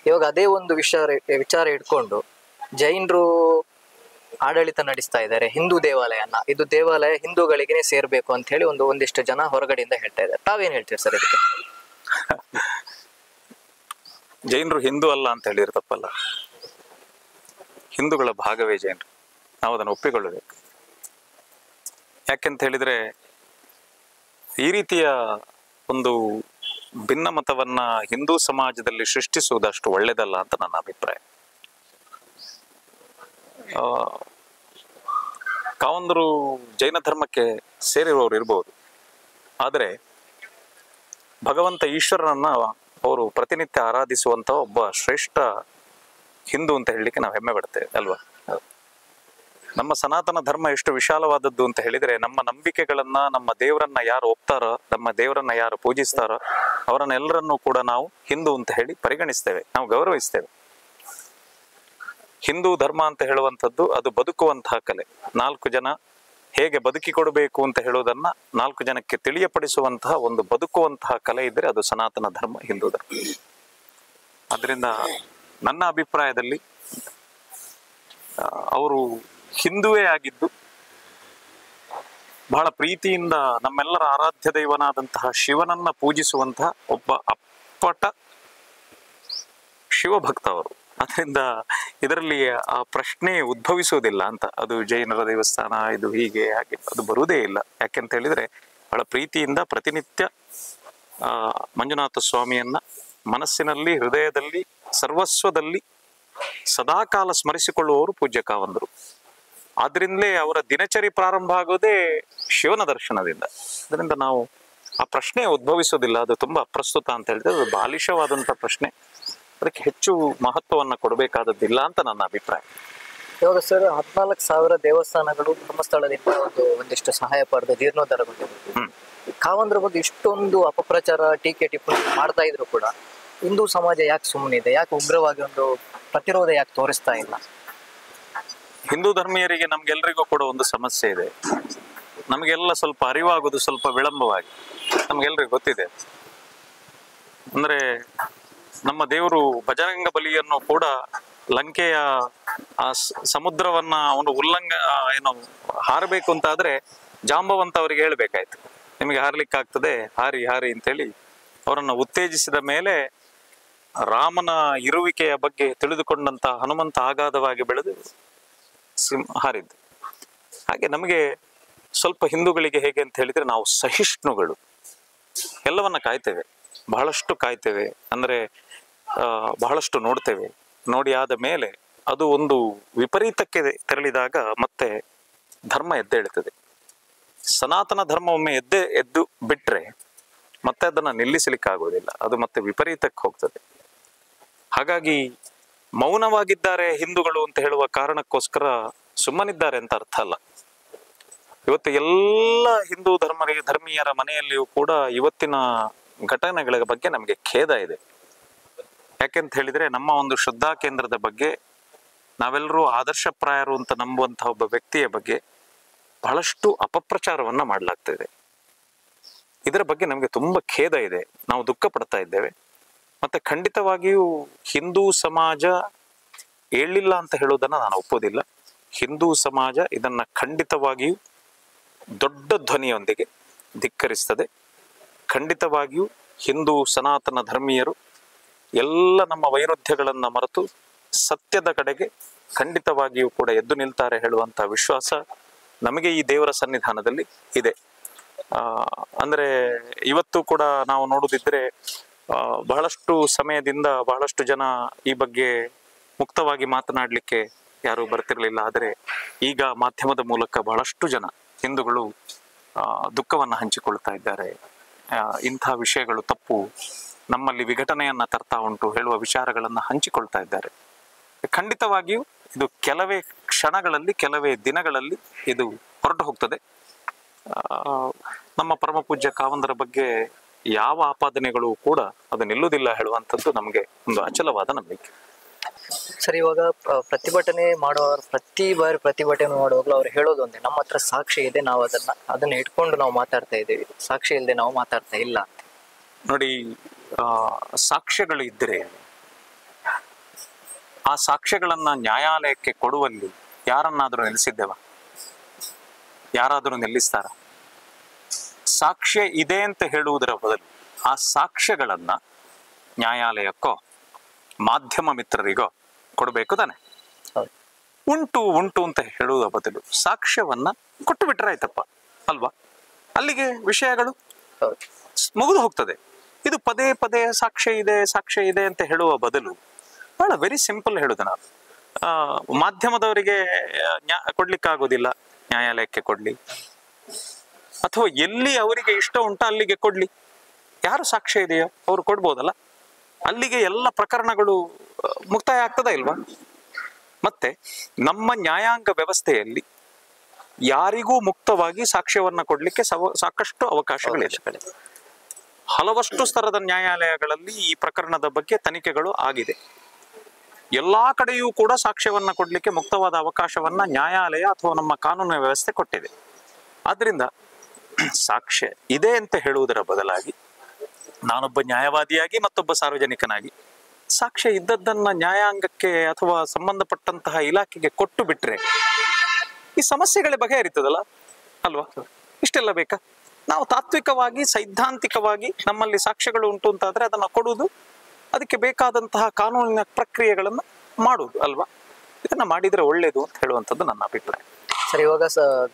Speaker 2: ಇವಾಗ ಅದೇ ಒಂದು ವಿಚಾರ ಇಟ್ಕೊಂಡು ಜೈನರು ಆಡಳಿತ ನಡೆಸ್ತಾ ಇದ್ದಾರೆ ಹಿಂದೂ ದೇವಾಲಯನ, ಇದು ದೇವಾಲಯ ಹಿಂದೂಗಳಿಗೇ ಸೇರ್ಬೇಕು ಅಂತ ಹೇಳಿ ಒಂದಿಷ್ಟು ಜನ ಹೊರಗಡೆಯಿಂದ ಹೇಳ್ತಾ ಇದ್ದಾರೆ. ತಾವೇನ್ ಹೇಳ್ತೀರಿ ಸರ್ ಇದಕ್ಕೆ?
Speaker 3: ಜೈನರು ಹಿಂದೂ ಅಲ್ಲ ಅಂತ ಹೇಳಿದ್ರೆ ತಪ್ಪಲ್ಲ. ಹಿಂದೂಗಳ ಭಾಗವೇ ಜೈನರು, ನಾವು ಅದನ್ನು ಒಪ್ಪಿಕೊಳ್ಳಬೇಕು. ಯಾಕೆಂತ ಹೇಳಿದ್ರೆ ಈ ರೀತಿಯ ಒಂದು ಭಿನ್ನಮತವನ್ನ ಹಿಂದೂ ಸಮಾಜದಲ್ಲಿ ಸೃಷ್ಟಿಸುವುದಷ್ಟು ಒಳ್ಳೆಯದಲ್ಲ ಅಂತ ನನ್ನ ಅಭಿಪ್ರಾಯ. ಕಾವಂದರು ಜೈನ ಧರ್ಮಕ್ಕೆ ಸೇರಿರುವವರು ಇರ್ಬೋದು, ಆದರೆ ಭಗವಂತ ಈಶ್ವರನನ್ನ ಅವರು ಪ್ರತಿನಿತ್ಯ ಆರಾಧಿಸುವಂತ ಒಬ್ಬ ಶ್ರೇಷ್ಠ ಹಿಂದೂ ಅಂತ ಹೇಳಲಿಕ್ಕೆ ನಾವು ಹೆಮ್ಮೆ ಪಡ್ತೇವೆ ಅಲ್ವಾ. ನಮ್ಮ ಸನಾತನ ಧರ್ಮ ಎಷ್ಟು ವಿಶಾಲವಾದದ್ದು ಅಂತ ಹೇಳಿದ್ರೆ, ನಮ್ಮ ನಂಬಿಕೆಗಳನ್ನ, ನಮ್ಮ ದೇವರನ್ನ ಯಾರು ಒಪ್ತಾರೋ, ನಮ್ಮ ದೇವರನ್ನ ಯಾರು ಪೂಜಿಸ್ತಾರೋ ಅವರನ್ನೆಲ್ಲರನ್ನೂ ಕೂಡ ನಾವು ಹಿಂದೂ ಅಂತ ಹೇಳಿ ಪರಿಗಣಿಸ್ತೇವೆ, ನಾವು ಗೌರವಿಸ್ತೇವೆ. ಹಿಂದೂ ಧರ್ಮ ಅಂತ ಹೇಳುವಂಥದ್ದು ಅದು ಬದುಕುವಂತಹ ಕಲೆ. 4 ಜನ ಹೇಗೆ ಬದುಕಿಕೊಡಬೇಕು ಅಂತ ಹೇಳುವುದನ್ನ 4 ಜನಕ್ಕೆ ತಿಳಿಯಪಡಿಸುವಂತಹ ಒಂದು ಬದುಕುವಂತಹ ಕಲೆ ಇದ್ರೆ ಅದು ಸನಾತನ ಧರ್ಮ, ಹಿಂದೂ ಧರ್ಮ. ಅದರಿಂದ ನನ್ನ ಅಭಿಪ್ರಾಯದಲ್ಲಿ ಅವರು ಹಿಂದುವೇ ಆಗಿದ್ದು ಬಹಳ ಪ್ರೀತಿಯಿಂದ ನಮ್ಮೆಲ್ಲರ ಆರಾಧ್ಯ ದೈವನಾದಂತಹ ಶಿವನನ್ನ ಪೂಜಿಸುವಂತಹ ಒಬ್ಬ ಅಪ್ಪಟ ಶಿವಭಕ್ತ ಅವರು. ಅದರಿಂದ ಇದರಲ್ಲಿ ಆ ಪ್ರಶ್ನೆ ಉದ್ಭವಿಸುವುದಿಲ್ಲ ಅಂತ. ಅದು ಜೈನರ ದೇವಸ್ಥಾನ, ಇದು ಹೀಗೆ ಹಾಗೆ, ಅದು ಬರುವುದೇ ಇಲ್ಲ. ಯಾಕೆಂತ ಹೇಳಿದ್ರೆ ಬಹಳ ಪ್ರೀತಿಯಿಂದ ಪ್ರತಿನಿತ್ಯ ಮಂಜುನಾಥ ಸ್ವಾಮಿಯನ್ನ ಮನಸ್ಸಿನಲ್ಲಿ, ಹೃದಯದಲ್ಲಿ, ಸರ್ವಸ್ವದಲ್ಲಿ ಸದಾಕಾಲ ಸ್ಮರಿಸಿಕೊಳ್ಳುವವರು ಪೂಜ್ಯ ಕಾವಂದರು. ಆದ್ರಿಂದಲೇ ಅವರ ದಿನಚರಿ ಪ್ರಾರಂಭ ಆಗೋದೇ ಶಿವನ ದರ್ಶನದಿಂದ. ಅದರಿಂದ ನಾವು ಆ ಪ್ರಶ್ನೆ ಉದ್ಭವಿಸೋದಿಲ್ಲ. ಅದು ತುಂಬಾ ಅಪ್ರಸ್ತುತ ಅಂತ ಹೇಳಿದ್ರೆ ಅದು ಬಾಲಿಶವಾದಂತ ಪ್ರಶ್ನೆ, ಅದಕ್ಕೆ ಹೆಚ್ಚು ಮಹತ್ವವನ್ನ ಕೊಡಬೇಕಾದದ್ದಿಲ್ಲ ಅಂತ ನನ್ನ ಅಭಿಪ್ರಾಯ.
Speaker 2: ಇವಾಗ ಸರ್ 14,000 ದೇವಸ್ಥಾನಗಳು ಧರ್ಮಸ್ಥಳದಿಂದ ಒಂದಿಷ್ಟು ಸಹಾಯ ಪಡೆದು ಜೀರ್ಣೋದ್ಧಾರಗೊಂಡಿದೆ. ಕಾವಂದ್ರ ಬಗ್ಗೆ ಇಷ್ಟೊಂದು ಅಪಪ್ರಚಾರ, ಟೀಕೆ, ಟಿಪ್ಪಣಿ ಮಾಡ್ತಾ ಇದ್ರು ಕೂಡ ಹಿಂದೂ ಸಮಾಜ ಯಾಕೆ ಸುಮ್ಮನಿದೆ? ಯಾಕೆ ಉಗ್ರವಾಗಿ ಒಂದು ಪ್ರತಿರೋಧ ಯಾಕೆ ತೋರಿಸ್ತಾ ಇಲ್ಲ?
Speaker 3: ಹಿಂದೂ ಧರ್ಮೀಯರಿಗೆ ನಮ್ಗೆಲ್ರಿಗೂ ಕೂಡ ಒಂದು ಸಮಸ್ಯೆ ಇದೆ. ನಮಗೆಲ್ಲ ಸ್ವಲ್ಪ ಅರಿವಾಗೋದು ಸ್ವಲ್ಪ ವಿಳಂಬವಾಗಿ, ನಮ್ಗೆಲ್ರಿಗೂ ಗೊತ್ತಿದೆ. ಅಂದ್ರೆ ನಮ್ಮ ದೇವರು ಬಜರಂಗ ಬಲಿಯನ್ನು ಕೂಡ ಲಂಕೆಯ ಆ ಸಮುದ್ರವನ್ನ ಅವನು ಏನು ಹಾರಬೇಕು ಅಂತ ಆದ್ರೆ ಜಾಂಬವಂತ ಅವರಿಗೆ ಹೇಳ್ಬೇಕಾಯ್ತು, ನಿಮಗೆ ಹಾರ್ಲಿಕ್ಕೆ ಆಗ್ತದೆ, ಹಾರಿ ಹಾರಿ ಅಂತೇಳಿ ಅವರನ್ನ ಉತ್ತೇಜಿಸಿದ ಮೇಲೆ ರಾಮನ ಇರುವಿಕೆಯ ಬಗ್ಗೆ ತಿಳಿದುಕೊಂಡಂತ ಹನುಮಂತ ಆಗಾಧವಾಗಿ ಬೆಳೆದು ಹಾರಿದ್ದು. ಹಾಗೆ ನಮಗೆ ಸ್ವಲ್ಪ ಹಿಂದೂಗಳಿಗೆ ಹೇಗೆ ಅಂತ ಹೇಳಿದ್ರೆ ನಾವು ಸಹಿಷ್ಣುಗಳು, ಎಲ್ಲವನ್ನ ಕಾಯ್ತೇವೆ, ಬಹಳಷ್ಟು ಕಾಯ್ತೇವೆ. ಅಂದ್ರೆ ಬಹಳಷ್ಟು ನೋಡ್ತೇವೆ. ನೋಡಿ ಆದ ಮೇಲೆ ಅದು ಒಂದು ವಿಪರೀತಕ್ಕೆ ತೆರಳಿದಾಗ ಮತ್ತೆ ಧರ್ಮ ಎದ್ದೇಳುತ್ತದೆ. ಸನಾತನ ಧರ್ಮ ಒಮ್ಮೆ ಎದ್ದು ಬಿಟ್ರೆ ಮತ್ತೆ ಅದನ್ನ ನಿಲ್ಲಿಸಲಿಕ್ಕಾಗೋದಿಲ್ಲ, ಅದು ಮತ್ತೆ ವಿಪರೀತಕ್ಕೆ ಹೋಗ್ತದೆ. ಹಾಗಾಗಿ ಮೌನವಾಗಿದ್ದಾರೆ ಹಿಂದೂಗಳು ಅಂತ ಹೇಳುವ ಕಾರಣಕ್ಕೋಸ್ಕರ ಸುಮ್ಮನಿದ್ದಾರೆ ಅಂತ ಅರ್ಥ ಅಲ್ಲ. ಇವತ್ತು ಎಲ್ಲ ಹಿಂದೂ ಧರ್ಮೀಯರ ಮನೆಯಲ್ಲಿಯೂ ಕೂಡ ಇವತ್ತಿನ ಘಟನೆಗಳ ಬಗ್ಗೆ ನಮಗೆ ಖೇದ ಇದೆ. ಯಾಕೆಂತ ಹೇಳಿದ್ರೆ ನಮ್ಮ ಒಂದು ಶ್ರದ್ಧಾ ಕೇಂದ್ರದ ಬಗ್ಗೆ, ನಾವೆಲ್ಲರೂ ಆದರ್ಶಪ್ರಾಯರು ಅಂತ ನಂಬುವಂತಹ ಒಬ್ಬ ವ್ಯಕ್ತಿಯ ಬಗ್ಗೆ ಬಹಳಷ್ಟು ಅಪಪ್ರಚಾರವನ್ನ ಮಾಡಲಾಗ್ತಿದೆ. ಇದರ ಬಗ್ಗೆ ನಮಗೆ ತುಂಬಾ ಖೇದ ಇದೆ, ನಾವು ದುಃಖ ಪಡ್ತಾ ಇದ್ದೇವೆ. ಮತ್ತೆ ಖಂಡಿತವಾಗಿಯೂ ಹಿಂದೂ ಸಮಾಜ ಹೇಳಿಲ್ಲ ಅಂತ ಹೇಳೋದನ್ನ ನಾನು ಒಪ್ಪೋದಿಲ್ಲ. ಹಿಂದೂ ಸಮಾಜ ಇದನ್ನ ಖಂಡಿತವಾಗಿಯೂ ದೊಡ್ಡ ಧ್ವನಿಯೊಂದಿಗೆ ಧಿಕ್ಕರಿಸ್ತದೆ. ಖಂಡಿತವಾಗಿಯೂ ಹಿಂದೂ ಸನಾತನ ಧರ್ಮೀಯರು ಎಲ್ಲ ನಮ್ಮ ವೈರುಧ್ಯಗಳನ್ನ ಮರೆತು ಸತ್ಯದ ಕಡೆಗೆ ಖಂಡಿತವಾಗಿಯೂ ಕೂಡ ಎದ್ದು ನಿಲ್ತಾರೆ ಹೇಳುವಂತ ವಿಶ್ವಾಸ ನಮಗೆ ಈ ದೇವರ ಸನ್ನಿಧಾನದಲ್ಲಿ ಇದೆ. ಅಂದ್ರೆ ಇವತ್ತು ಕೂಡ ನಾವು ನೋಡುದಿದ್ರೆ ಬಹಳಷ್ಟು ಸಮಯದಿಂದ ಬಹಳಷ್ಟು ಜನ ಈ ಬಗ್ಗೆ ಮುಕ್ತವಾಗಿ ಮಾತನಾಡಲಿಕ್ಕೆ ಯಾರು ಬರ್ತಿರ್ಲಿಲ್ಲ. ಆದರೆ ಈಗ ಮಾಧ್ಯಮದ ಮೂಲಕ ಬಹಳಷ್ಟು ಜನ ಹಿಂದೂಗಳು ದುಃಖವನ್ನ ಹಂಚಿಕೊಳ್ತಾ ಇದ್ದಾರೆ. ಇಂಥ ವಿಷಯಗಳು ತಪ್ಪು, ನಮ್ಮಲ್ಲಿ ವಿಘಟನೆಯನ್ನ ತರ್ತಾ ಉಂಟು ಹೇಳುವ ವಿಚಾರಗಳನ್ನ ಹಂಚಿಕೊಳ್ತಾ ಇದ್ದಾರೆ. ಖಂಡಿತವಾಗಿಯೂ ಇದು ಕೆಲವೇ ಕ್ಷಣಗಳಲ್ಲಿ, ಕೆಲವೇ ದಿನಗಳಲ್ಲಿ ಇದು ಹೊರಟು ಹೋಗ್ತದೆ. ನಮ್ಮ ಪರಮ ಪೂಜ್ಯ ಕಾವಂದರ ಬಗ್ಗೆ ಯಾವ ಆಪಾದನೆಗಳು ಕೂಡ ಅದು ನಿಲ್ಲುವುದಿಲ್ಲ ಹೇಳುವಂಥದ್ದು ನಮಗೆ ಒಂದು ಅಚಲವಾದ ನಂಬಿಕೆ.
Speaker 2: ಸರ್, ಇವಾಗ ಪ್ರತಿಭಟನೆ ಮಾಡುವವರು ಪ್ರತಿ ಬಾರಿ ಪ್ರತಿಭಟನೆ ಮಾಡುವಾಗಲೂ ಅವ್ರು ಹೇಳೋದೊಂದೇ, ನಮ್ಮ ಹತ್ರ ಸಾಕ್ಷಿ ಇದೆ, ನಾವು ಅದನ್ನ ಇಟ್ಕೊಂಡು ನಾವು ಮಾತಾಡ್ತಾ ಇದ್ದೀವಿ, ಸಾಕ್ಷಿ ಇಲ್ಲದೆ ನಾವು ಮಾತಾಡ್ತಾ ಇಲ್ಲ ಅಂತ.
Speaker 3: ನೋಡಿ, ಸಾಕ್ಷ್ಯಗಳು ಇದ್ದರೆ ಆ ಸಾಕ್ಷ್ಯಗಳನ್ನ ನ್ಯಾಯಾಲಯಕ್ಕೆ ಕೊಡುವಲ್ಲಿ ಯಾರನ್ನಾದರೂ ನಿಲ್ಲಿಸಿದ್ದೇವ? ಯಾರಾದರೂ ನಿಲ್ಲಿಸ್ತಾರ? ಸಾಕ್ಷ್ಯ ಇದೆ ಅಂತ ಹೇಳುವುದರ ಬದಲು ಆ ಸಾಕ್ಷ್ಯಗಳನ್ನ ನ್ಯಾಯಾಲಯಕ್ಕೋ ಮಾಧ್ಯಮ ಮಿತ್ರರಿಗೋ ಕೊಡಬೇಕು ತಾನೆ. ಉಂಟು ಉಂಟು ಅಂತ ಹೇಳುವುದರ ಬದಲು ಸಾಕ್ಷ್ಯವನ್ನ ಕೊಟ್ಟು ಬಿಟ್ರೆ ಆಯ್ತಪ್ಪ ಅಲ್ವಾ? ಅಲ್ಲಿಗೆ ವಿಷಯಗಳು ಮುಗಿದು ಹೋಗ್ತದೆ. ಇದು ಪದೇ ಪದೇ ಸಾಕ್ಷ್ಯ ಇದೆ ಅಂತ ಹೇಳುವ ಬದಲು ಬಹಳ ವೆರಿ ಸಿಂಪಲ್ ಹೇಳುದು, ನಾನು ಮಾಧ್ಯಮದವರಿಗೆ ಕೊಡ್ಲಿಕ್ಕಾಗೋದಿಲ್ಲ, ನ್ಯಾಯಾಲಯಕ್ಕೆ ಕೊಡ್ಲಿ, ಅಥವಾ ಎಲ್ಲಿ ಅವರಿಗೆ ಇಷ್ಟ ಉಂಟು ಅಲ್ಲಿಗೆ ಕೊಡ್ಲಿ. ಯಾರು ಸಾಕ್ಷ್ಯ ಇದೆಯೋ ಅವ್ರು ಕೊಡ್ಬೋದಲ್ಲ, ಅಲ್ಲಿಗೆ ಎಲ್ಲ ಪ್ರಕರಣಗಳು ಮುಕ್ತಾಯ ಆಗ್ತದ ಇಲ್ವಾ? ಮತ್ತೆ ನಮ್ಮ ನ್ಯಾಯಾಂಗ ವ್ಯವಸ್ಥೆಯಲ್ಲಿ ಯಾರಿಗೂ ಮುಕ್ತವಾಗಿ ಸಾಕ್ಷ್ಯವನ್ನ ಕೊಡ್ಲಿಕ್ಕೆ ಸಾಕಷ್ಟು ಅವಕಾಶಗಳಿದೆ. ಹಲವಷ್ಟು ಸ್ತರದ ನ್ಯಾಯಾಲಯಗಳಲ್ಲಿ ಈ ಪ್ರಕರಣದ ಬಗ್ಗೆ ತನಿಖೆಗಳು ಆಗಿದೆ. ಎಲ್ಲಾ ಕಡೆಯೂ ಕೂಡ ಸಾಕ್ಷ್ಯವನ್ನ ಕೊಡ್ಲಿಕ್ಕೆ ಮುಕ್ತವಾದ ಅವಕಾಶವನ್ನ ನ್ಯಾಯಾಲಯ ಅಥವಾ ನಮ್ಮ ಕಾನೂನಿನ ವ್ಯವಸ್ಥೆ ಕೊಟ್ಟಿದೆ. ಆದ್ರಿಂದ ಸಾಕ್ಷ್ಯ ಇದೆ ಅಂತ ಹೇಳುವುದರ ಬದಲಾಗಿ ನಾನೊಬ್ಬ ನ್ಯಾಯವಾದಿಯಾಗಿ ಮತ್ತೊಬ್ಬ ಸಾರ್ವಜನಿಕನಾಗಿ ಸಾಕ್ಷ್ಯ ಇದ್ದದ್ದನ್ನ ನ್ಯಾಯಾಂಗಕ್ಕೆ ಅಥವಾ ಸಂಬಂಧಪಟ್ಟಂತಹ ಇಲಾಖೆಗೆ ಕೊಟ್ಟು ಬಿಟ್ರೆ ಈ ಸಮಸ್ಯೆಗಳೇ ಬಗೆಹರಿತದಲ್ಲ ಅಲ್ವಾ? ಇಷ್ಟೆಲ್ಲ ಬೇಕಾ? ನಾವು ತಾತ್ವಿಕವಾಗಿ, ಸೈದ್ಧಾಂತಿಕವಾಗಿ ನಮ್ಮಲ್ಲಿ ಸಾಕ್ಷ್ಯಗಳು ಉಂಟು ಅಂತಾದ್ರೆ ಅದನ್ನ ಕೊಡುವುದು, ಅದಕ್ಕೆ ಬೇಕಾದಂತಹ ಕಾನೂನಿನ ಪ್ರಕ್ರಿಯೆಗಳನ್ನ ಮಾಡುವುದು ಅಲ್ವಾ? ಇದನ್ನ ಮಾಡಿದ್ರೆ ಒಳ್ಳೇದು ಅಂತ ಹೇಳುವಂಥದ್ದು ನನ್ನ ಅಭಿಪ್ರಾಯ.
Speaker 2: ಸರ್, ಇವಾಗ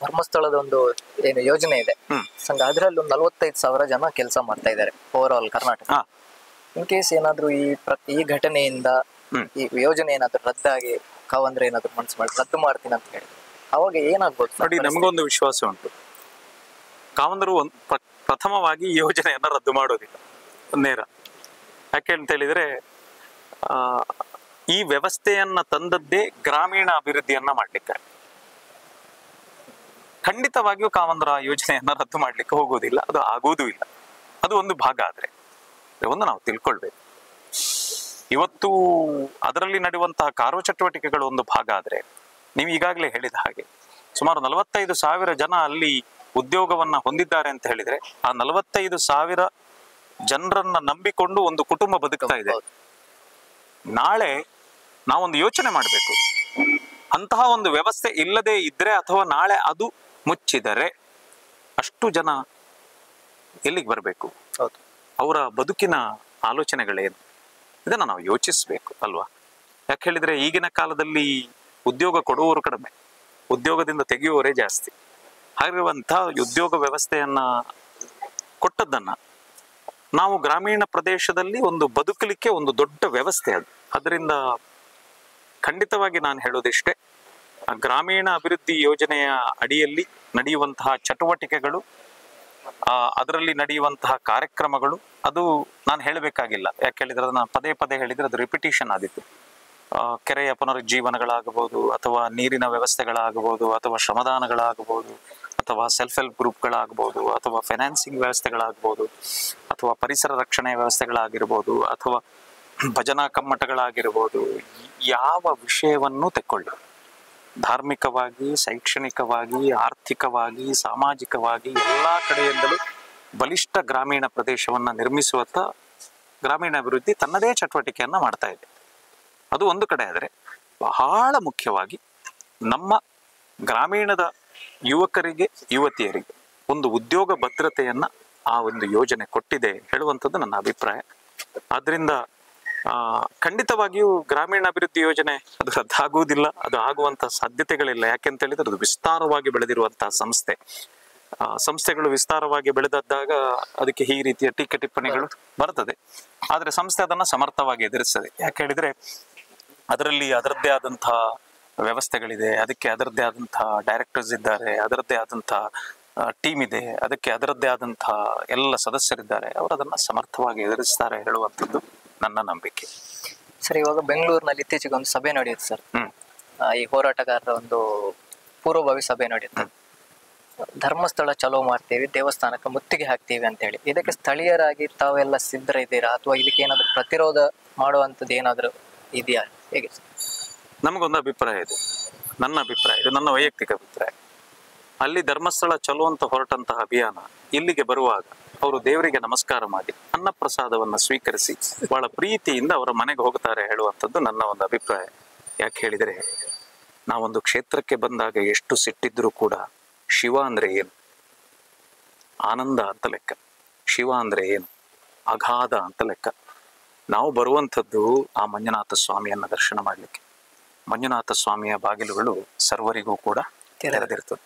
Speaker 2: ಧರ್ಮಸ್ಥಳದ ಒಂದು ಏನು ಯೋಜನೆ ಇದೆ ಸಂಘ, ಅದರಲ್ಲಿ ಒಂದು 45,000 ಜನ ಕೆಲಸ ಮಾಡ್ತಾ ಇದ್ದಾರೆ over all Karnataka. In case ಏನಾದ್ರು ಈ ಘಟನೆಯಿಂದ ಈ ಯೋಜನೆ ಏನಾದ್ರು ರದ್ದಾಗಿ ಕಾವಂದ್ರೆ ಏನಾದ್ರು ಮನಸ್ಸು ಮಾಡಿ ರದ್ದು ಮಾಡ್ತೀನಿ ಅಂತ ಹೇಳಿ ಅವಾಗ ಏನಾಗ್ಬೋದು?
Speaker 3: ನೋಡಿ, ನಮಗೊಂದು ವಿಶ್ವಾಸ ಉಂಟು, ಕಾವಂದರು ಪ್ರಥಮವಾಗಿ ಈ ಯೋಜನೆಯನ್ನ ರದ್ದು ಮಾಡೋದಿಲ್ಲ ನೇರ. ಯಾಕೆ ಅಂತ ಹೇಳಿದ್ರೆ ಈ ವ್ಯವಸ್ಥೆಯನ್ನ ತಂದದ್ದೇ ಗ್ರಾಮೀಣ ಅಭಿವೃದ್ಧಿಯನ್ನ ಮಾಡ್ಲಿಕ್ಕೆ. ಖಂಡಿತವಾಗಿಯೂ ಕಾವಂದರ ಯೋಜನೆಯನ್ನ ರದ್ದು ಮಾಡ್ಲಿಕ್ಕೆ ಹೋಗೋದಿಲ್ಲ, ಅದು ಆಗೋದೂ ಇಲ್ಲ. ಅದು ಒಂದು ಭಾಗ. ಆದ್ರೆ ಒಂದು ನಾವು ತಿಳ್ಕೊಳ್ಬೇಕು, ಇವತ್ತು ಅದರಲ್ಲಿ ನಡೆಯುವಂತಹ ಕಾರ್ಯಚಟುವಟಿಕೆಗಳು ಒಂದು ಭಾಗ. ಆದ್ರೆ ನೀವು ಈಗಾಗಲೇ ಹೇಳಿದ ಹಾಗೆ ಸುಮಾರು 45,000 ಜನ ಅಲ್ಲಿ ಉದ್ಯೋಗವನ್ನ ಹೊಂದಿದ್ದಾರೆ ಅಂತ ಹೇಳಿದ್ರೆ ಆ 45,000 ಜನರನ್ನ ನಂಬಿಕೊಂಡು ಒಂದು ಕುಟುಂಬ ಬದುಕ್ತಾ ಇದೆ. ನಾಳೆ ನಾವೊಂದು ಯೋಚನೆ ಮಾಡಬೇಕು, ಅಂತಹ ಒಂದು ವ್ಯವಸ್ಥೆ ಇಲ್ಲದೆ ಇದ್ರೆ ಅಥವಾ ನಾಳೆ ಅದು ಮುಚ್ಚಿದರೆ ಅಷ್ಟು ಜನ ಎಲ್ಲಿಗೆ ಬರಬೇಕು? ಅವರ ಬದುಕಿನ ಆಲೋಚನೆಗಳೇನು? ಇದನ್ನ ನಾವು ಯೋಚಿಸ್ಬೇಕು ಅಲ್ವಾ? ಯಾಕೆ ಹೇಳಿದ್ರೆ ಈಗಿನ ಕಾಲದಲ್ಲಿ ಉದ್ಯೋಗ ಕೊಡುವವರು ಕಡಿಮೆ, ಉದ್ಯೋಗದಿಂದ ತೆಗೆಯುವವರೇ ಜಾಸ್ತಿ. ಹಾಗಿರುವಂತಹ ಉದ್ಯೋಗ ವ್ಯವಸ್ಥೆಯನ್ನ ಕೊಟ್ಟದ್ದನ್ನ ನಾವು ಗ್ರಾಮೀಣ ಪ್ರದೇಶದಲ್ಲಿ ಒಂದು ಬದುಕಲಿಕ್ಕೆ ಒಂದು ದೊಡ್ಡ ವ್ಯವಸ್ಥೆ ಅದು. ಅದರಿಂದ ಖಂಡಿತವಾಗಿ ನಾನು ಹೇಳೋದಿಷ್ಟೇ, ಗ್ರಾಮೀಣ ಅಭಿವೃದ್ಧಿ ಯೋಜನೆಯ ಅಡಿಯಲ್ಲಿ ನಡೆಯುವಂತಹ ಚಟುವಟಿಕೆಗಳು, ಅದರಲ್ಲಿ ನಡೆಯುವಂತಹ ಕಾರ್ಯಕ್ರಮಗಳು, ಅದು ನಾನು ಹೇಳಬೇಕಾಗಿಲ್ಲ. ಯಾಕೆ ಹೇಳಿದ್ರೆ ಅದನ್ನ ಪದೇ ಪದೇ ಹೇಳಿದ್ರೆ ಅದು ರಿಪಿಟೇಷನ್ ಆದಿತ್ತು. ಕೆರೆಯ ಪುನರುಜ್ಜೀವನಗಳಾಗಬಹುದು, ಅಥವಾ ನೀರಿನ ವ್ಯವಸ್ಥೆಗಳಾಗಬಹುದು, ಅಥವಾ ಶ್ರಮದಾನಗಳಾಗಬಹುದು, ಅಥವಾ ಸೆಲ್ಫ್ ಹೆಲ್ಪ್ ಗ್ರೂಪ್ಗಳಾಗಬಹುದು, ಅಥವಾ ಫೈನಾನ್ಸಿಂಗ್ ವ್ಯವಸ್ಥೆಗಳಾಗಬಹುದು, ಅಥವಾ ಪರಿಸರ ರಕ್ಷಣೆ ವ್ಯವಸ್ಥೆಗಳಾಗಿರ್ಬೋದು, ಅಥವಾ ಭಜನಾ ಕಮ್ಮಟಗಳಾಗಿರ್ಬೋದು. ಯಾವ ವಿಷಯವನ್ನು ತೆಕ್ಕೊಳ್ಳಿ, ಧಾರ್ಮಿಕವಾಗಿ, ಶೈಕ್ಷಣಿಕವಾಗಿ, ಆರ್ಥಿಕವಾಗಿ, ಸಾಮಾಜಿಕವಾಗಿ ಎಲ್ಲಾ ಕಡೆಯಿಂದಲೂ ಬಲಿಷ್ಠ ಗ್ರಾಮೀಣ ಪ್ರದೇಶವನ್ನ ನಿರ್ಮಿಸುವತ್ತ ಗ್ರಾಮೀಣಾಭಿವೃದ್ಧಿ ತನ್ನದೇ ಚಟುವಟಿಕೆಯನ್ನ ಮಾಡ್ತಾ ಇದೆ. ಅದು ಒಂದು ಕಡೆ. ಆದರೆ ಬಹಳ ಮುಖ್ಯವಾಗಿ ನಮ್ಮ ಗ್ರಾಮೀಣದ ಯುವಕರಿಗೆ, ಯುವತಿಯರಿಗೆ ಒಂದು ಉದ್ಯೋಗ ಭದ್ರತೆಯನ್ನ ಆ ಒಂದು ಯೋಜನೆ ಕೊಟ್ಟಿದೆ ಹೇಳುವಂಥದ್ದು ನನ್ನ ಅಭಿಪ್ರಾಯ. ಆದ್ರಿಂದ ಖಂಡಿತವಾಗಿಯೂ ಗ್ರಾಮೀಣಾಭಿವೃದ್ಧಿ ಯೋಜನೆ ಅದು ರದ್ದಾಗುವುದಿಲ್ಲ, ಅದು ಆಗುವಂತ ಸಾಧ್ಯತೆಗಳಿಲ್ಲ. ಯಾಕೆಂತ ಹೇಳಿದ್ರೆ ಅದು ವಿಸ್ತಾರವಾಗಿ ಬೆಳೆದಿರುವಂತಹ ಸಂಸ್ಥೆಗಳು ವಿಸ್ತಾರವಾಗಿ ಬೆಳೆದದ್ದಾಗ ಅದಕ್ಕೆ ಈ ರೀತಿಯ ಟೀಕೆ ಟಿಪ್ಪಣಿಗಳು ಬರ್ತದೆ. ಆದ್ರೆ ಸಂಸ್ಥೆ ಅದನ್ನ ಸಮರ್ಥವಾಗಿ ಎದುರಿಸ್ತದೆ. ಯಾಕೆ ಹೇಳಿದ್ರೆ ಅದರಲ್ಲಿ ಅದರದ್ದೇ ಆದಂತಹ ವ್ಯವಸ್ಥೆಗಳಿದೆ, ಅದಕ್ಕೆ ಅದರದ್ದೇ ಆದಂತಹ ಡೈರೆಕ್ಟರ್ಸ್ ಇದ್ದಾರೆ, ಅದರದ್ದೇ ಆದಂತಹ ಟೀಮ್ ಇದೆ, ಅದಕ್ಕೆ ಅದರದ್ದೇ ಆದಂತಹ ಎಲ್ಲ ಸದಸ್ಯರಿದ್ದಾರೆ. ಅವರು ಅದನ್ನ ಸಮರ್ಥವಾಗಿ ಎದುರಿಸ್ತಾರೆ ಹೇಳುವಂಥದ್ದು ನನ್ನ ನಂಬಿಕೆ.
Speaker 2: ಸರ್, ಇವಾಗ ಬೆಂಗಳೂರಿನಲ್ಲಿ ಇತ್ತೀಚೆಗೆ ಒಂದು ಸಭೆ ನಡೆಯುತ್ತೆ ಸರ್.
Speaker 3: ಹ್ಮ್.
Speaker 2: ಈ ಹೋರಾಟಗಾರರ ಒಂದು ಪೂರ್ವಭಾವಿ ಸಭೆ ನಡೆಯುತ್ತೆ. ಧರ್ಮಸ್ಥಳ ಚಲೋ ಮಾಡ್ತೀವಿ, ದೇವಸ್ಥಾನಕ್ಕೆ ಮುತ್ತಿಗೆ ಹಾಕ್ತೀವಿ ಅಂತ ಹೇಳಿ. ಇದಕ್ಕೆ ಸ್ಥಳೀಯರಾಗಿ ತಾವೆಲ್ಲ ಸಿದ್ಧ ಇದ್ದೀರಾ, ಅಥವಾ ಇದಕ್ಕೆ ಏನಾದ್ರು ಪ್ರತಿರೋಧ ಮಾಡುವಂಥದ್ದು ಏನಾದ್ರು ಇದೆಯಾ, ಹೇಗೆ ಸರ್?
Speaker 3: ನಮಗೊಂದು ಅಭಿಪ್ರಾಯ ಇದೆ, ನನ್ನ ಅಭಿಪ್ರಾಯ, ಇದು ನನ್ನ ವೈಯಕ್ತಿಕ ಅಭಿಪ್ರಾಯ. ಅಲ್ಲಿ ಧರ್ಮಸ್ಥಳ ಚಲೋ ಅಂತ ಹೊರಟಂತಹ ಅಭಿಯಾನ ಇಲ್ಲಿಗೆ ಬರುವಾಗ ಅವರು ದೇವರಿಗೆ ನಮಸ್ಕಾರ ಮಾಡಿ ಅನ್ನಪ್ರಸಾದವನ್ನ ಸ್ವೀಕರಿಸಿ ಬಹಳ ಪ್ರೀತಿಯಿಂದ ಅವರ ಮನೆಗೆ ಹೋಗ್ತಾರೆ ಹೇಳುವಂಥದ್ದು ನನ್ನ ಒಂದು ಅಭಿಪ್ರಾಯ. ಯಾಕೆ ಹೇಳಿದರೆ, ನಾವೊಂದು ಕ್ಷೇತ್ರಕ್ಕೆ ಬಂದಾಗ ಎಷ್ಟು ಸಿಟ್ಟಿದ್ರೂ ಕೂಡ ಶಿವ ಅಂದ್ರೆ ಏನು, ಆನಂದ ಅಂತ ಲೆಕ್ಕ. ಶಿವ ಅಂದ್ರೆ ಏನು, ಅಗಾಧ ಅಂತ ಲೆಕ್ಕ. ನಾವು ಬರುವಂಥದ್ದು ಆ ಮಂಜುನಾಥ ಸ್ವಾಮಿಯನ್ನ ದರ್ಶನ ಮಾಡಲಿಕ್ಕೆ. ಮಂಜುನಾಥ ಸ್ವಾಮಿಯ ಬಾಗಿಲುಗಳು ಸರ್ವರಿಗೂ ಕೂಡ ತೆರೆದಿರ್ತದೆ.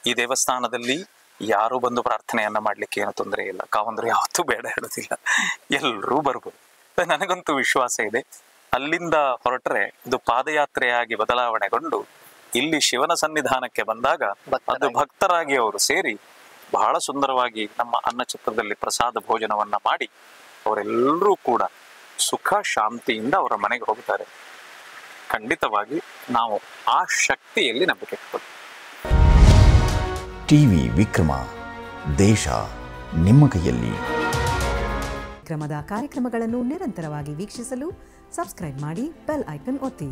Speaker 3: ಈ ದೇವಸ್ಥಾನದಲ್ಲಿ ಯಾರು ಬಂದು ಪ್ರಾರ್ಥನೆಯನ್ನ ಮಾಡ್ಲಿಕ್ಕೆ ಏನು ತೊಂದರೆ ಇಲ್ಲ. ಕಾವಂದ್ರು ಯಾವತ್ತೂ ಬೇಡ ಹೇಳೋದಿಲ್ಲ, ಎಲ್ಲರೂ ಬರ್ಬೋದು. ನನಗಂತೂ ವಿಶ್ವಾಸ ಇದೆ, ಅಲ್ಲಿಂದ ಹೊರಟ್ರೆ ಇದು ಪಾದಯಾತ್ರೆಯಾಗಿ ಬದಲಾವಣೆಗೊಂಡು ಇಲ್ಲಿ ಶಿವನ ಸನ್ನಿಧಾನಕ್ಕೆ ಬಂದಾಗ ಅದು ಭಕ್ತರಾಗಿ ಅವರು ಸೇರಿ ಬಹಳ ಸುಂದರವಾಗಿ ನಮ್ಮ ಅನ್ನಛತ್ರದಲ್ಲಿ ಪ್ರಸಾದ ಭೋಜನವನ್ನ ಮಾಡಿ ಅವರೆಲ್ಲರೂ ಕೂಡ ಸುಖ ಶಾಂತಿಯಿಂದ ಅವರ ಮನೆಗೆ ಹೋಗ್ತಾರೆ. ಖಂಡಿತವಾಗಿ ನಾವು ಆ ಶಕ್ತಿಯಲ್ಲಿ ನಂಬಿಕೆ ಇಟ್ಕೊಳ್ಳಿ.
Speaker 4: ಟಿವಿ ವಿಕ್ರಮ, ದೇಶ ನಿಮ್ಮ ಕೈಯಲ್ಲಿ.
Speaker 5: ವಿಕ್ರಮದ ಕಾರ್ಯಕ್ರಮಗಳನ್ನು ನಿರಂತರವಾಗಿ ವೀಕ್ಷಿಸಲು ಸಬ್ಸ್ಕ್ರೈಬ್ ಮಾಡಿ, ಬೆಲ್ ಐಕನ್ ಒತ್ತಿ.